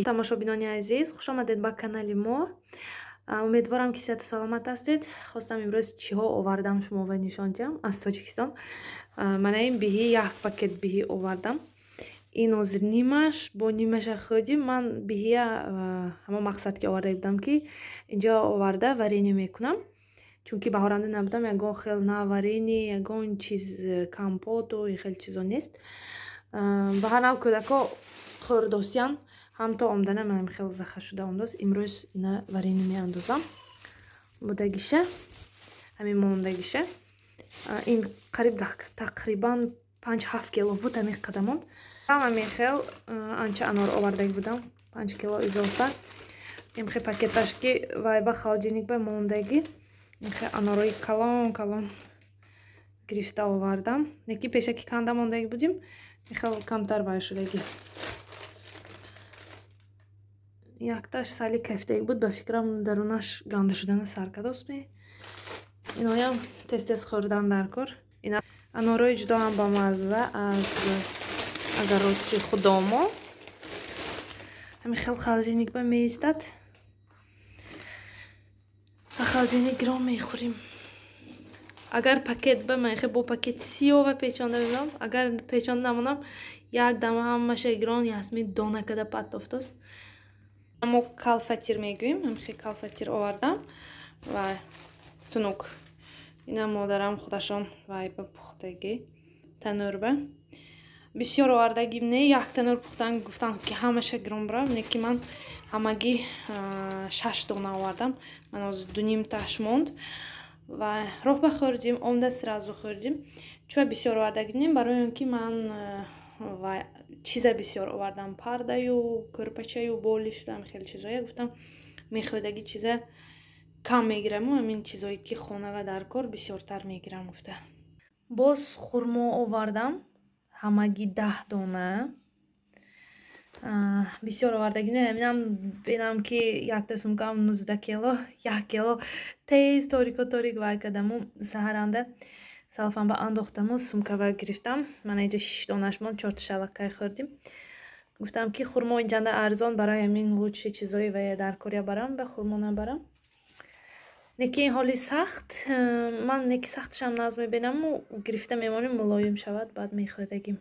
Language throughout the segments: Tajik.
тамошобинони азиз, хуш омадед ба канали мо. Умедворам ки сеҳату саломат ҳастед. Хостам имрӯз чиҳо овардам шуморо нишон диҳам аз Тоҷикистон. Манаин биҳӣ як пакет биҳӣ овардам. Ин ҳозир нимаш, бо нимаша хӯдим. Ман биҳия ҳамон мақсад ки оварда будам ки инҷо оварда варенӣ мекунам. Чунки баҳоранда набудам, ягон хел на варенӣ, ягон чиз компоту ин хел чизо нест. Ба ҳар нав кӯдако хӯрдосиян. Ҳамто омдана манам хел заха шуда ондоз. Имрӯз ина варенӣ меандозам. Будагиша, ҳамин мондагиша. Ин қариб тақрибан 5-7 кило буд ҳамин қадамон. Ҳамин хел анча анор овардаги будам, 5 кило изофа. Ин хел пакеташ ки вай ба холодильник ба мондаги. Ин хел анорои калон гирифта овардам. Неки пеша ки канда мондаги будим, ин хел камтар вай шудаги. Якташ сали кафтаги буд, ба фикрам дарунаш ганда шудана саркадост ми. Иноям тез хӯрдан дар кор. Ина анорои ҷудо ҳам ба мазза аз агароти худомо. Ҳамин хел холодильник ба меистад. Ба холодильник гиром мехӯрим. Агар пакет ба мен хел бо пакети сиёва печонда бинам, агар печонда намонам, як дама ҳамаша гирон ясми дона када паттофтост. Мо калфатир мегӯем. Ҳам хел калфатир овардам ва тунук. Ина модарам худашон вай ба пухтаги танӯрба. Бисёр овардагим не, як танӯр пухтан гуфтам ки ҳамаша гирон бирам, неки ман ҳамаги 6 дона овардам. Ман ҳозир 2,5 таш монд. Ва роҳ ба хӯрдим, омда сразу хӯрдим. Чӯ бисёр овардагим не, барои он ки ман ва чиза бисёр овардам, пардаю, кӯрпачаю, болишу, ҳам хел чизоя. Гуфтам мехӯдаги чиза кам мегирам, ҳамин чизои ки хона ва дар кор бисёртар мегирам гуфта. Боз хурмо овардам, ҳамаги 10 дона. Бисёр овардагим не, ҳаминам бинам ки якта сумкам 19 кило, 1 кило тез торик вай кардаму саҳаранда салфам ба андохтаму сумкава гирифтам. Мана инҷа 6 донаш монд, 4 шалакай хӯрдим. Гуфтам ки хурмо инҷанда арзон, барои ҳамин лучши чизои вая дар кор я барам, ба хурмо набарам. Неки ин ҳоли сахт, ман неки сахтшам наз мебинаму гирифта мемоним мулоим шавад, баъд мехӯдагим.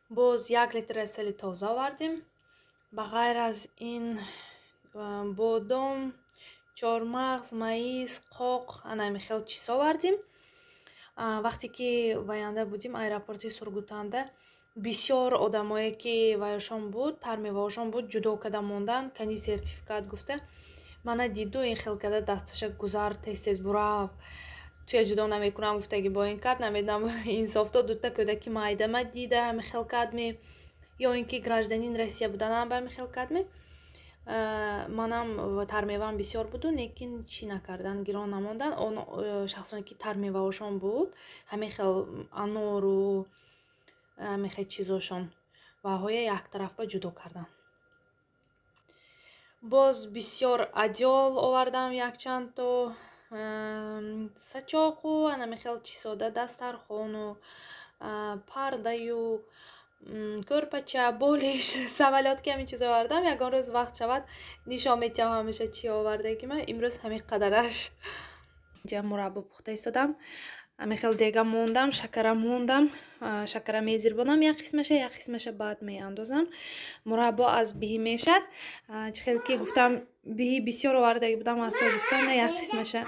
Боз 1 литр асали тоза овардим. Ба ғайр аз ин бодом, чормағз, маиз, қоқ, анами хел чиз овардим. Вақте ки ваянда будим аэропорти Сургутанда, бисёр одамое ки ваёшон буд, тармеваошон буд, ҷудо када мондан, кани сертификат гуфта. Мана диду ин хел када дасташа гузар тез бурав. Туя ҷудо намекунам гуфтаги бо ин кард намедам инсофто дута кӯдаки майдама дида ҳами хел кадми ё ин ки гражданин Россия буданам ба ҳами хел кадми. Манам тармевам бисёр буду, лекин чӣ накардан, гирон намондан. Он шахсоне ки тармеваошон буд, ҳамин хел анору ҳамин хел чизошон ваҳоя яктарафба ҷудо кардан. Боз бисёр адёл овардам, якчандто сачоқу анами хел чизода, дастархону, пардаю, кӯрпача, болиш, самолётки ҳамин чизо овардам. Ягон рӯз вақт шавад нишон медиҳам ҳамеша чӣ овардагим. Имрӯз ҳамин қадараш. Инҷа мураббо пухта истодам. Ҳамин хел дега мондам, шакара мондам. Шакара мезирбонам як қисмаша баъд меандозам. Мураббо аз биҳӣ мешад. Чӣ хел ки гуфтам биҳӣ бисёр овардаги будам аз Тоҷикистон, як қисмаша.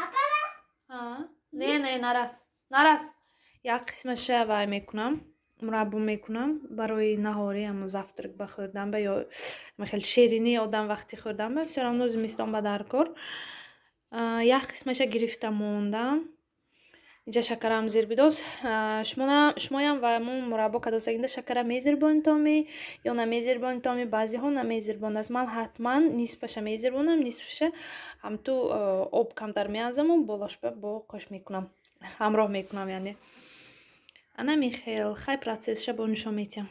Не, нарас. Як қисмаша вай мекунам. Мураббо мекунам барои наҳорӣ, ҳамон завтрак ба хӯрдан ба ё хел ширинӣ одам вақти хӯрдан ба бисёр ҳамон зимистон ба дар кор. Як қисмаша гирифта мондам. Инҷа шакарам зирбидоз. Шумоям ва ҳамон мураббо кадосагинда шакара мезирбонитоми ё намезирбонитоми, баъзеҳо намезирбонад. Ман ҳатман нисфаша мезирбонам, нисфаша ҳамту об камтар меазаму болошба бо қош мекунам, ҳамроҳ мекунам яъне. Анами хел хай процессша бо нишон метиҳам.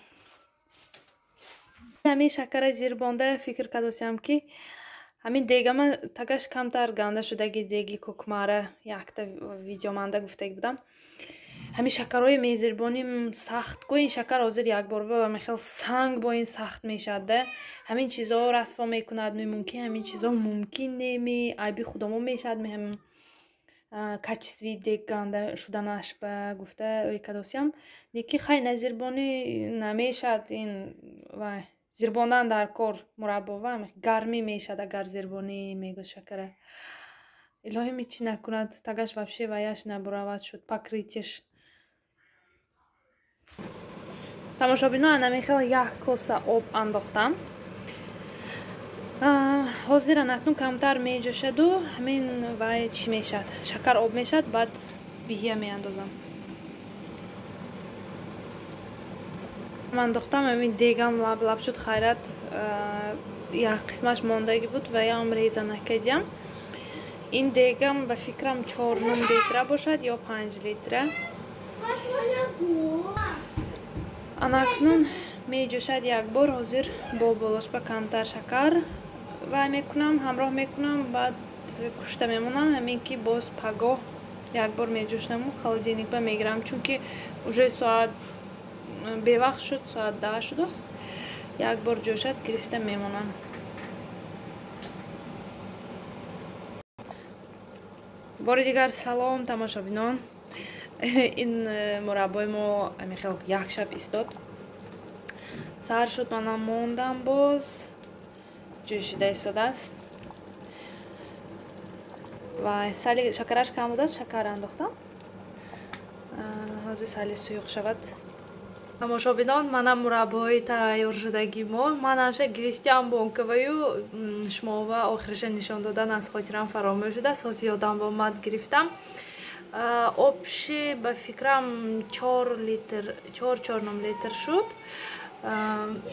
Ҳамин шакара зирбонда фикр кадосиям ки ҳамин дегама тагаш камтар ганда шудаги деги кукмара якта видеоманда гуфтаги будам. ҳамин шакарҳои мезирбонӣ сахтгӯ ин шакар ҳозир якбор бибарам хел санг бо ин сахт мешавад да ҳамин чизҳо расво мекунад мумкин ҳамин чизҳо мумкин неми айби худамо мешавад ҳамин качестви дег ганда шуданаш ба гуфта кадосиям неки хай назирбонӣ намешад ин вай зирбондан дар кор мураббо ва гармӣ мешад агар зирбонӣ мегӯ шакара илоҳӣ ми чӣ накунад тагаш вообще ваяш набуравад шуд покрытиш тамошобинон намехел як коса об андохтам ҳозир анакнун камтар меҷӯшаду ҳамин вай чӣ мешад шакар об мешад баъд биҳия меандозам андохтам ҳамин дегам лаб шуд хайрат як қисмаш мондагӣ буд ва ям реза накардям ин дегам ба фикрам 4 литра бошад ё 5 литра анакнун меҷӯшад як бор ҳозир бо болошпа камтар шакар вай мекунам ҳамроҳ мекунам баъд кушта мемонам ҳамин ки боз пагоҳ як бор меҷӯшаму холодильникба мегирам чунки уже соат бевақт шуд соат 10 шудааст як бор ҷӯшад гирифта мемонам бори дигар салом тамошобинон ин мураббои мо амихел як шаб истод сар шуд манам мондам боз ҷӯшида истодааст ва сали шакараш кам будааст шакар андохтам ҳозир сали суюқ шавад тамошобинон манам мураббои тайёршудагии мо манамша гирифтиам бонкаваю шумова охираша нишон додан аз хотирам фаромӯш шудааст ҳозир ёдам омад гирифтам обши ба фикрам 4 литр шуд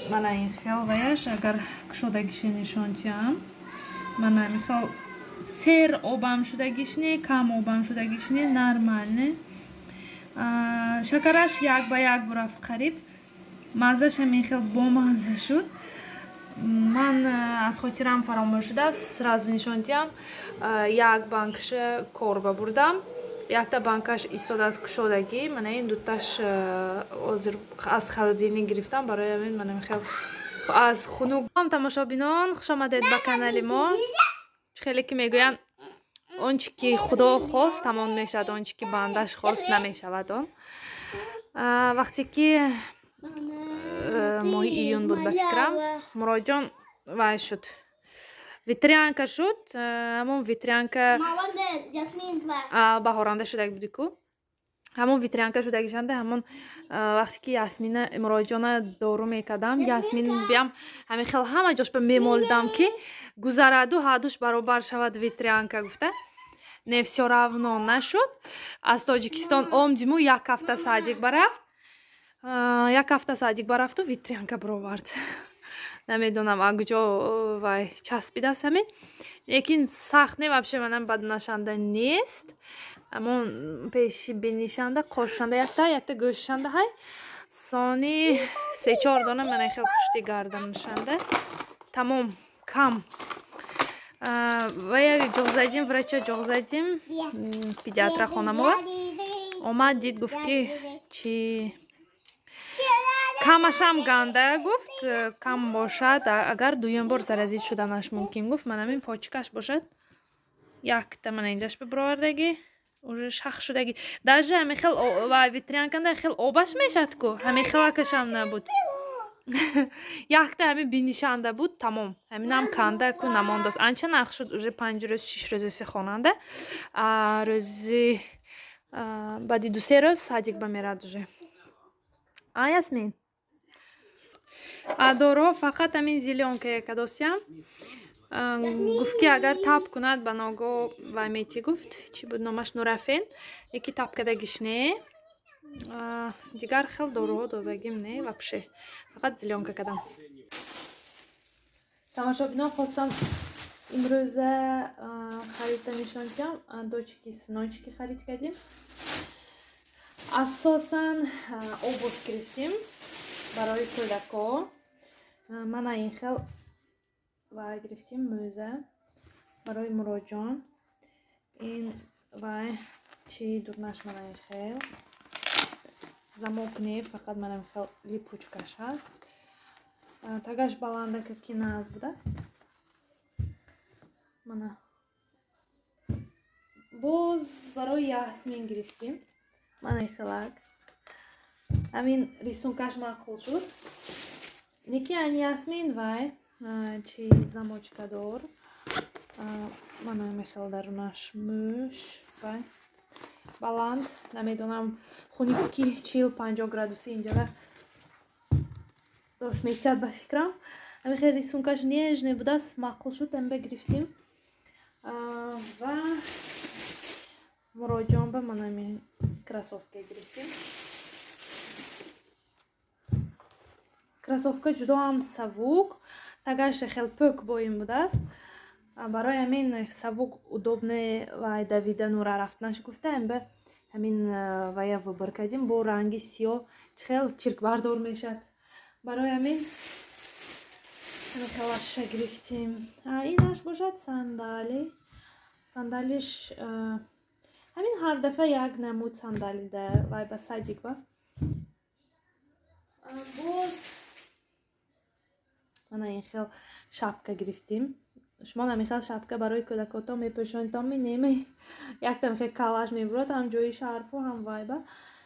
мана ин хел ваяш агар кушодагише нишонтиям мана ин хел сер обам шудагишне кам обам шудагишне нормальне шакараш як ба як бурафт қариб маззаш ҳамин хел бомазза шуд ман аз хотирам фаромӯш шудааст сразу нишонтиям як банкаша корба бурдам якта банкаш истодааст кушодагӣ мана ин дуташ ҳозир аз холодильник гирифтам барои ҳамин мана хел аз хунук тамошобинон хушомадед ба канали мо хеле ки мегӯянд он чи ки худо хост тамом мешавад он чи ки бандаш хост намешавад он вақте ки моҳи июн буд ба фикрам муроҷон вай шуд ветрянка шуд ҳамон ветрянка баҳоранда шудаги буди ку ҳамон ветрянка шудагишанда ҳамон вақте ки ясмина муроҷона дору мекардам ясмин биям ҳамин хел ҳама ҷошба мемолидам ки гузараду ҳадуш баробар шавад ветрянка гуфта не всё равно нашуд аз тоҷикистон омдиму як ҳафта садик барафту ветрянка баровард намедонам акҷо вай часпидааст ҳамин лекин сахт не вообще манам баднашанда нест амон пеши бинишанда қошанда якта гӯшанда ҳай сони 3-4 дона мана хел пушти гарданшанда тамом кам ва як ҷоғ задим врача ҷоғ задим педиатра хонамова омад дид гуфт ки чи камашам ганда гуфт кам бошад агар дуюм бор заразит шуданаш мумкин гуфт манамин почкаш бошад якта мана инҷаш бибаровардагӣ уже шах шудаги даже ҳамин хел ва ветрянканда хел обаш мешад ку ҳамин хелакашам набуд якта ҳамин бинишанда буд тамом ҳаминам канда ку намондост анча нах шуд уже 5 рӯз 6 рӯз сехонанда рӯзи баъди 2-3 рӯз садик ба мерад уже ясмин дороҳо фақат ҳамин зеленка кадосиям гуфт ки агар таб кунад ба ногоҳ вай мети гуфт чӣ буд номаш нурафен яки таб кардагиш не дигар хел дороҳо додагим не вообще фақат зеленка кардам тамошобинон хостам имрӯза харида нишонтиям дочки сыночки харид кардим асосан обувь гирифтим барои кӯдако мана ин хел вай гирифтим мӯза барои муроҷон ин вай чи дурнаш мана ин хел замок не, фақат манам хел липучкаш ҳаст. Тагаш баландака ки наз будааст. Мана боз барои ясмин гирифтим. Мана хелак. Амин рисункаш маъқул шуд. Неки ан ясмин вай чи замочкадор. Мана мехел дарунаш муш вай. Баланд, намедонам хуники 40-50 градуси инҷа дошт метиҳад ба фикрам. Ами хеле рисункаш нежне будааст, маъқул шуд, ами гирифтим. Ва муроҷион ба мана ами кросовка гирифтим. Кросовка ҷудо ҳам савук, тагаш хел пӯк боим будааст. Барои ҳамин савук удобне вай давидану рафтанаш гуфтаем ба ҳамин вая выбор кардим бо ранги сиёҳ хел чиркбардор мешад. Барои ҳамин хелаша гирифтим. Инаш бошад сандали. Сандалиш ҳамин ҳар дафъа як намуд сандали да вай ба садик ба. Боз мана ин хел шапка гирифтим. шумо намехел шапка барои кӯдакотон мепӯшонитон менеме. Яктам хел калаш мебурад, ҳам ҷои шарфу ҳам вайба.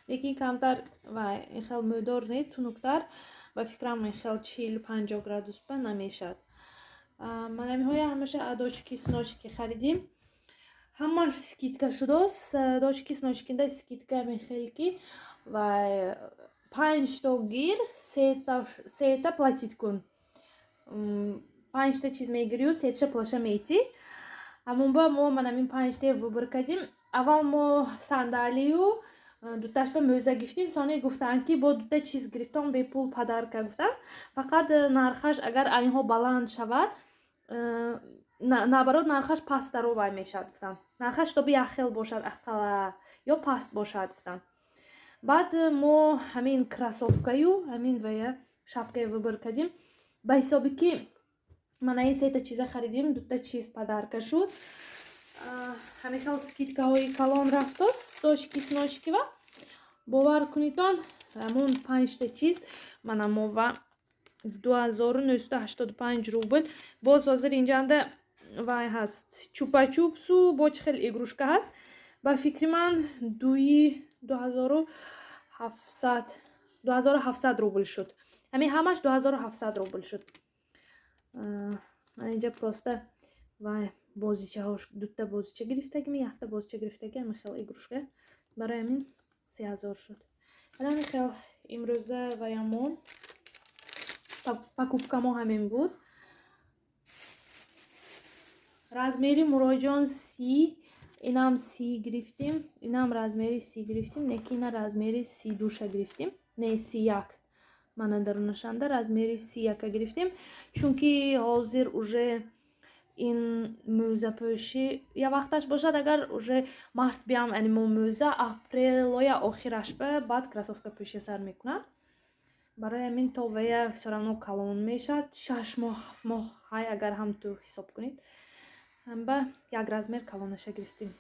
Лекин камтар вай ин хел мӯдор не, тунуктар. Ба фикрам ин хел 40-50 градус ба намешад. Манамиҳои ҳамаша дочки сночки харидим. Ҳамаш скидка шудааст. Дочки сночкинда скидка мехел ки вай 5 то гир 3 та платит кун. 5 та чиз мегирию, 3 плаша мети. Амунба мо манамин 5 та выбор кардим. Аввал мо сандалию дуташба мӯза гифтим. Соне гуфтанд ки бо дута чиз гирифтон бепул падарка гуфтанд. Фақат нархаш агар айнҳо баланд шавад, наоборот нархаш пастаро вай мешавад гуфтанд. Нархаш то як хел бошад аққала ё паст бошад гуфтанд. Баъд мо ҳамин кросовкаю ҳамин вая шапкаи выбор кардим. Ба ҳисоби ки мана ин сета чиза харидим, дута чиз падарка шуд. Ҳамин хел скидкаҳои калон рафтост, дочки сночки ва бовар кунитон ҳамун 5 та чиз мана мо ва 2985 рубл. Боз ҳозир инҷанда вай ҳаст чупа-чупсу боч хел игрушка ҳаст. Ба фикри ман 2700 рубл шуд. ҳамин ҳамаш 2700 рубл шуд. Ман инҷа просто вай бозичаҳош дута бозича гирифтагим, якта бозича гирифтагим, ҳамин хел игрушка. Барои ҳамин 3000 шуд. ҳамин хел имрӯза ваямон покупкамо ҳамин буд. размери муроҷион 30, инам 30 гирифтим, инам размери 30 гирифтим, некина размери 32 гирифтим, не 31. Мана дарунашанда размери 31 гирифтим, чунки ҳозир уже ин мӯзапӯшӣ я вақташ бошад, агар уже мард биям анимо мӯза апрел я охираш ба баъд кросовка пӯши сар мекунад. Барои ҳамин то вая всё-равно калон мешад 6 моҳ 7 моҳ ҳай агар ҳам ту ҳисоб кунед. Ҳам ба як размер калонаша гирифтим.